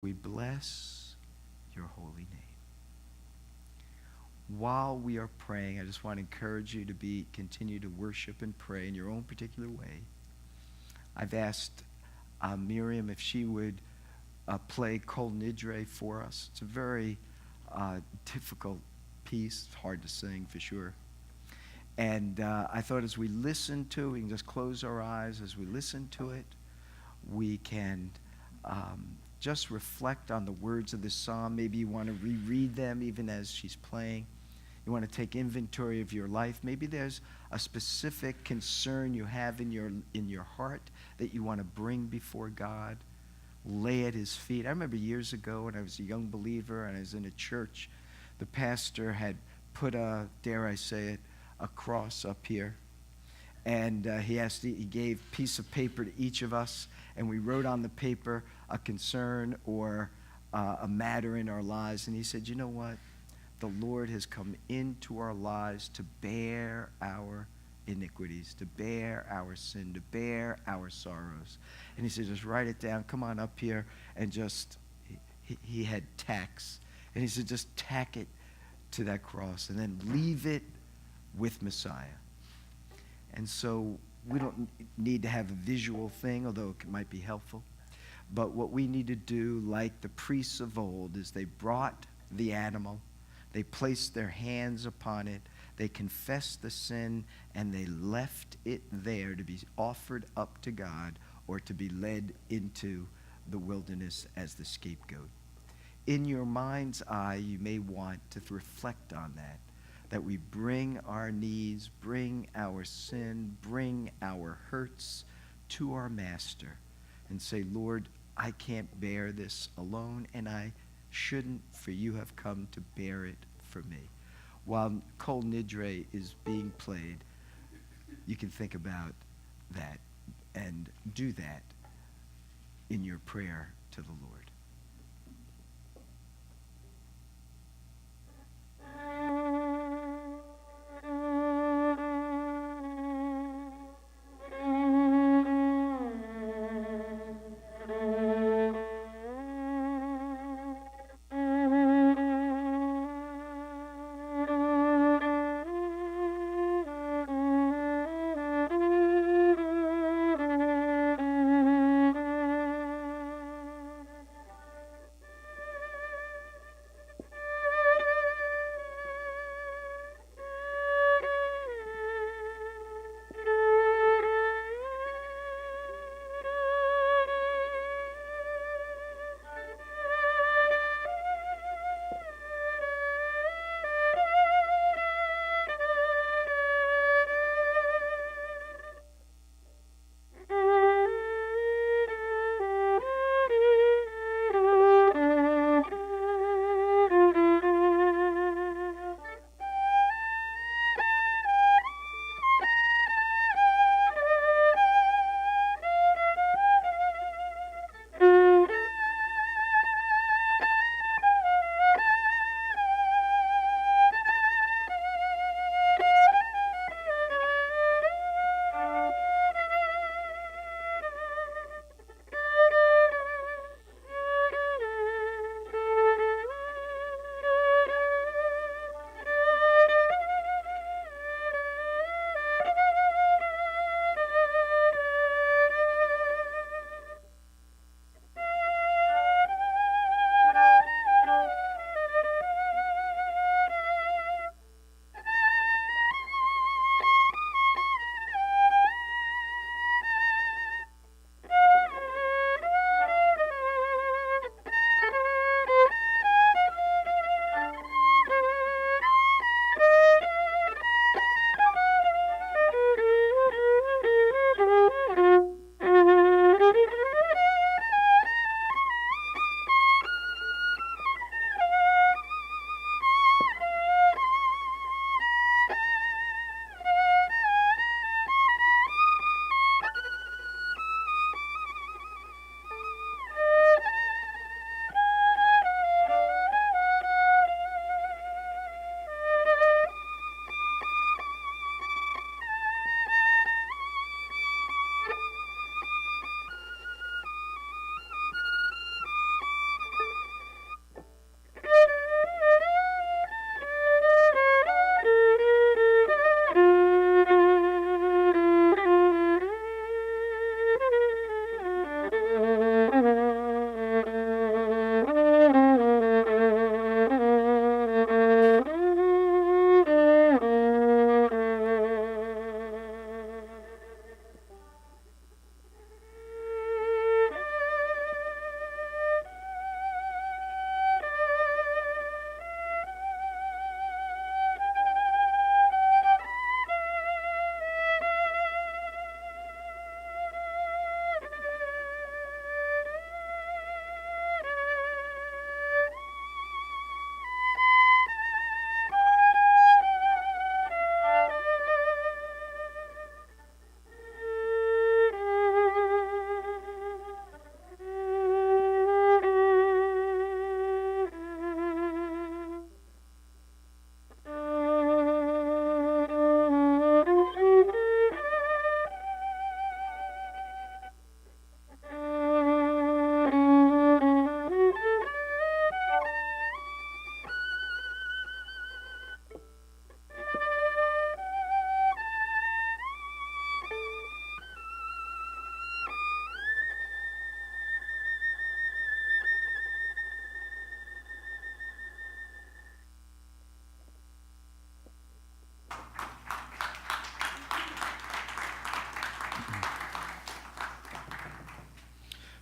We bless your holy name. While we are praying, I just want to encourage you to continue to worship and pray in your own particular way. I've asked Miriam if she would play Kol Nidre for us. It's a very difficult piece. It's hard to sing for sure. And I thought as we listen to it, we can just close our eyes. As we listen to it, we can just reflect on the words of this psalm. Maybe you want to reread them even as she's playing. You want to take inventory of your life. Maybe there's a specific concern you have in your heart that you want to bring before God. Lay at his feet. I remember years ago when I was a young believer and I was in a church, the pastor had put a, dare I say it, a cross up here. And he gave a piece of paper to each of us, and we wrote on the paper a concern or a matter in our lives. And he said, you know what? The Lord has come into our lives to bear our iniquities, to bear our sin, to bear our sorrows. And he said, just write it down. Come on up here. And just, he had tacks. And he said, just tack it to that cross and then leave it with Messiah. And so we don't need to have a visual thing, although it might be helpful. But what we need to do, like the priests of old, is they brought the animal, they placed their hands upon it, they confessed the sin, and they left it there to be offered up to God or to be led into the wilderness as the scapegoat. In your mind's eye, you may want to reflect on that we bring our needs, bring our sin, bring our hurts to our Master and say, Lord, I can't bear this alone, and I shouldn't, for you have come to bear it for me. While Kol Nidre is being played, you can think about that and do that in your prayer to the Lord.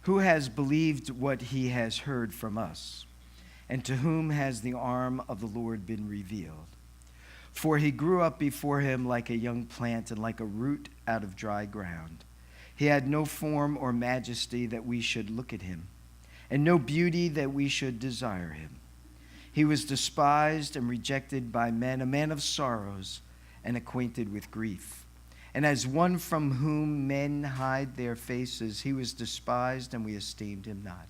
Who has believed what he has heard from us? And to whom has the arm of the Lord been revealed? For he grew up before him like a young plant and like a root out of dry ground. He had no form or majesty that we should look at him, and no beauty that we should desire him. He was despised and rejected by men, a man of sorrows and acquainted with grief. And as one from whom men hide their faces, he was despised, and we esteemed him not.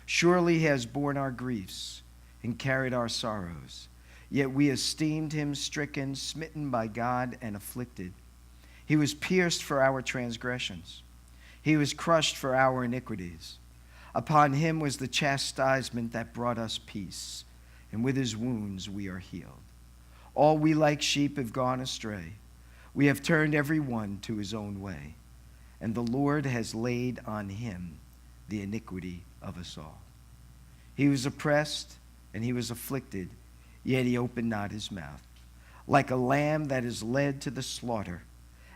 Surely he has borne our griefs and carried our sorrows. Yet we esteemed him stricken, smitten by God, and afflicted. He was pierced for our transgressions. He was crushed for our iniquities. Upon him was the chastisement that brought us peace, and with his wounds we are healed. All we like sheep have gone astray. We have turned every one to his own way, and the Lord has laid on him the iniquity of us all. He was oppressed and he was afflicted, yet he opened not his mouth. Like a lamb that is led to the slaughter,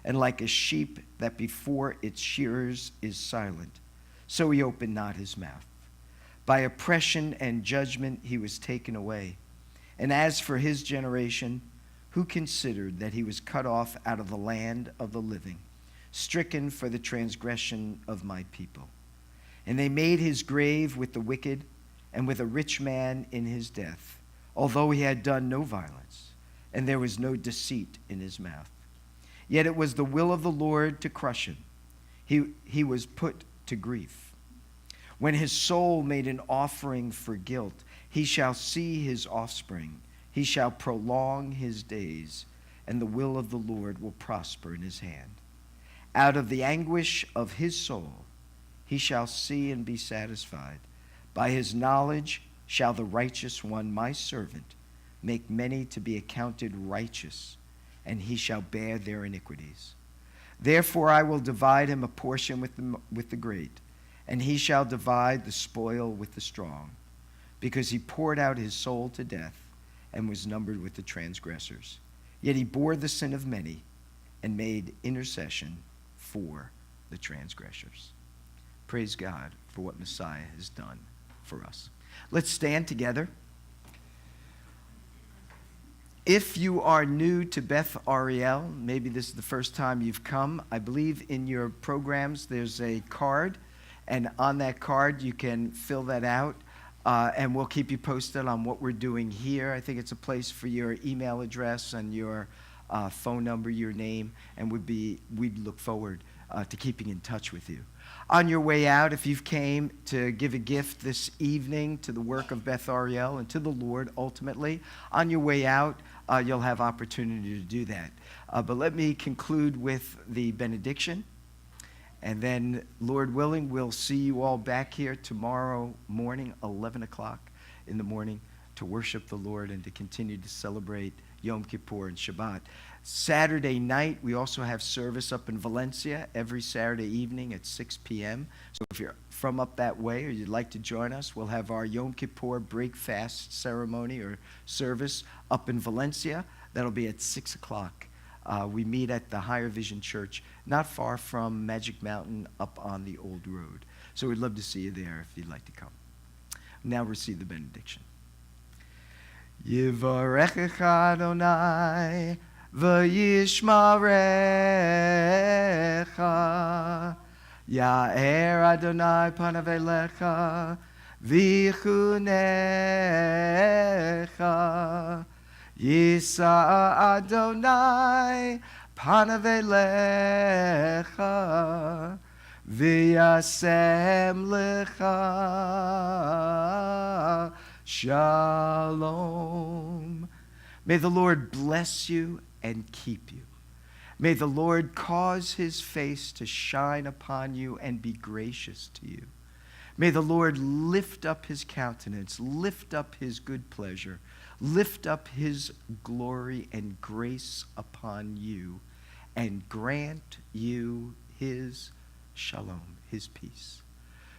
and like a sheep that before its shearers is silent, so he opened not his mouth. By oppression and judgment he was taken away. And as for his generation, who considered that he was cut off out of the land of the living, stricken for the transgression of my people? And they made his grave with the wicked and with a rich man in his death, although he had done no violence, and there was no deceit in his mouth. Yet it was the will of the Lord to crush him. He was put to grief. When his soul made an offering for guilt, he shall see his offspring. He shall prolong his days, and the will of the Lord will prosper in his hand. Out of the anguish of his soul he shall see and be satisfied. By his knowledge shall the righteous one, my servant, make many to be accounted righteous, and he shall bear their iniquities. Therefore I will divide him a portion with the great, and he shall divide the spoil with the strong, because he poured out his soul to death and was numbered with the transgressors. Yet he bore the sin of many and made intercession for the transgressors. Praise God for what Messiah has done for us. Let's stand together. If you are new to Beth Ariel, maybe this is the first time you've come, I believe in your programs there's a card, and on that card you can fill that out. And we'll keep you posted on what we're doing here. I think it's a place for your email address and your phone number, your name, and we'd look forward to keeping in touch with you. On your way out, if you've came to give a gift this evening to the work of Beth Ariel and to the Lord ultimately, on your way out, you'll have opportunity to do that. But let me conclude with the benediction. And then, Lord willing, we'll see you all back here tomorrow morning, 11 o'clock in the morning, to worship the Lord and to continue to celebrate Yom Kippur and Shabbat. Saturday night, we also have service up in Valencia every Saturday evening at 6 p.m. So if you're from up that way or you'd like to join us, we'll have our Yom Kippur break fast ceremony or service up in Valencia. That'll be at 6 o'clock. We meet at the Higher Vision Church, not far from Magic Mountain up on the old road. So we'd love to see you there if you'd like to come. Now receive the benediction. Yivarechecha Adonai v'yishmarecha Ya'er Adonai panav elecha v'chunecha Yisa Adonai panav elecha v'yasem lecha shalom. May the Lord bless you and keep you. May the Lord cause his face to shine upon you and be gracious to you. May the Lord lift up his countenance, lift up his good pleasure, lift up his glory and grace upon you, and grant you his shalom, his peace.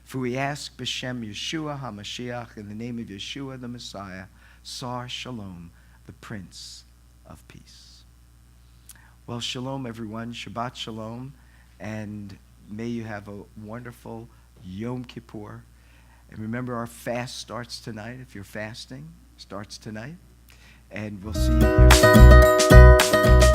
For we ask b'shem Yeshua HaMashiach, in the name of Yeshua the Messiah, Sar Shalom, the Prince of Peace. Well, shalom everyone, Shabbat shalom, and may you have a wonderful, Yom Kippur. And remember, our fast starts tonight. If you're fasting, starts tonight. And we'll see you here soon.